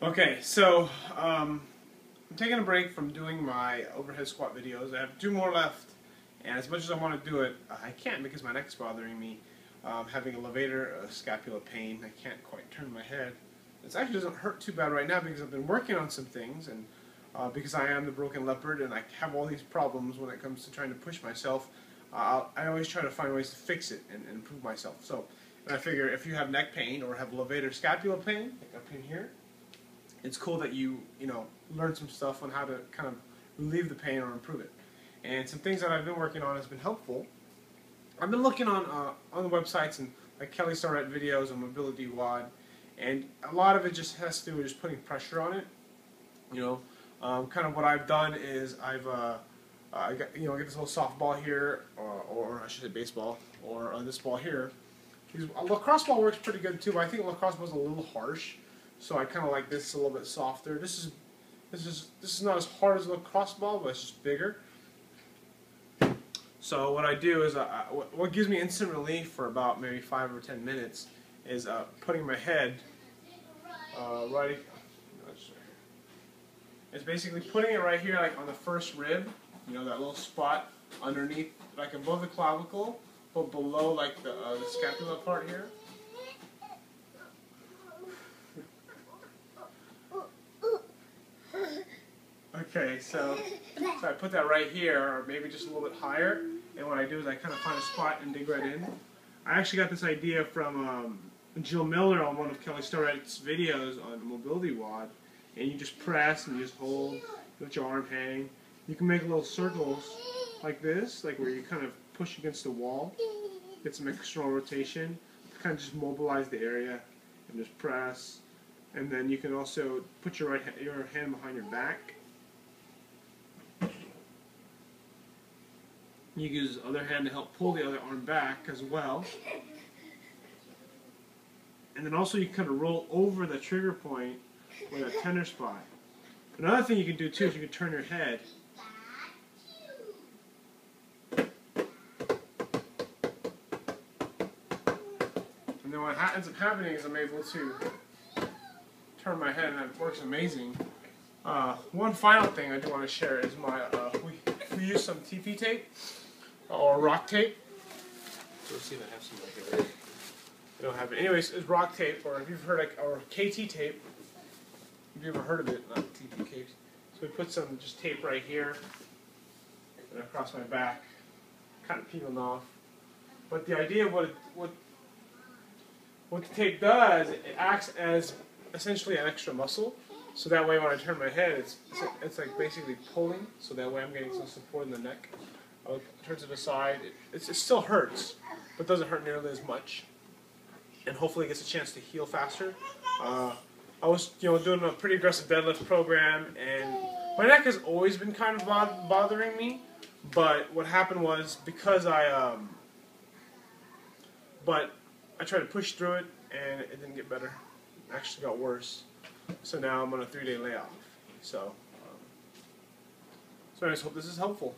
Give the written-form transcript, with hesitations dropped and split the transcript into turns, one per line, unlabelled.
Okay, so I'm taking a break from doing my overhead squat videos. I have 2 more left, and as much as I want to do it, I can't because my neck's bothering me. Having a levator scapula pain, I can't quite turn my head. It actually doesn't hurt too bad right now because I've been working on some things, and because I am the broken leopard and I have all these problems when it comes to trying to push myself, I always try to find ways to fix it and improve myself. So, and I figure if you have neck pain or have levator scapula pain, like up in here, it's cool that you learn some stuff on how to kind of relieve the pain or improve it. And some things that I've been working on has been helpful. I've been looking on the websites and like Kelly Starrett videos on mobility WOD, and a lot of it just has to do with just putting pressure on it. Kind of what I've done is I get this little softball here, or I should say baseball, or this ball here. A lacrosse ball works pretty good too, but I think lacrosse ball is a little harsh, so I kind of like this a little bit softer. This is not as hard as a lacrosse ball, but it's just bigger. So what I do is, what gives me instant relief for about maybe 5 or 10 minutes is putting my head right. It's basically putting it right here, like on the first rib, that little spot underneath, like above the clavicle, but below like the scapula part here. Okay, so I put that right here, or maybe just a little bit higher, and what I do is I kind of find a spot and dig right in. I actually got this idea from Jill Miller on one of Kelly Starrett's videos on mobility WOD, and you just press and you just hold, let your arm hang. You can make little circles like this, like where you kind of push against the wall, get some external rotation, kind of just mobilize the area, and just press. And then you can also put your hand behind your back. You can use the other hand to help pull the other arm back as well. And then also you kind of roll over the trigger point with a tender spot. Another thing you can do too is you can turn your head. And then what ends up happening is I'm able to turn my head, and it works amazing. One final thing I do want to share is we use some TP tape or rock tape. So let's see if I have some right here. I don't have it. Anyways, it's rock tape, or if you've heard or KT tape. Have you ever heard of it? Not TP tape. So we put some just tape right here and across my back, kind of peeling off. But the idea of what the tape does, it acts as essentially an extra muscle. So that way when I turn my head, it's like basically pulling, so that way I'm getting some support in the neck. I'll turn to the side. It still hurts, but doesn't hurt nearly as much. And hopefully it gets a chance to heal faster. I was doing a pretty aggressive deadlift program, and my neck has always been kind of bothering me. But what happened was, because I tried to push through it, and it didn't get better. It actually got worse. So now I'm on a 3-day layoff. So anyways, hope this is helpful.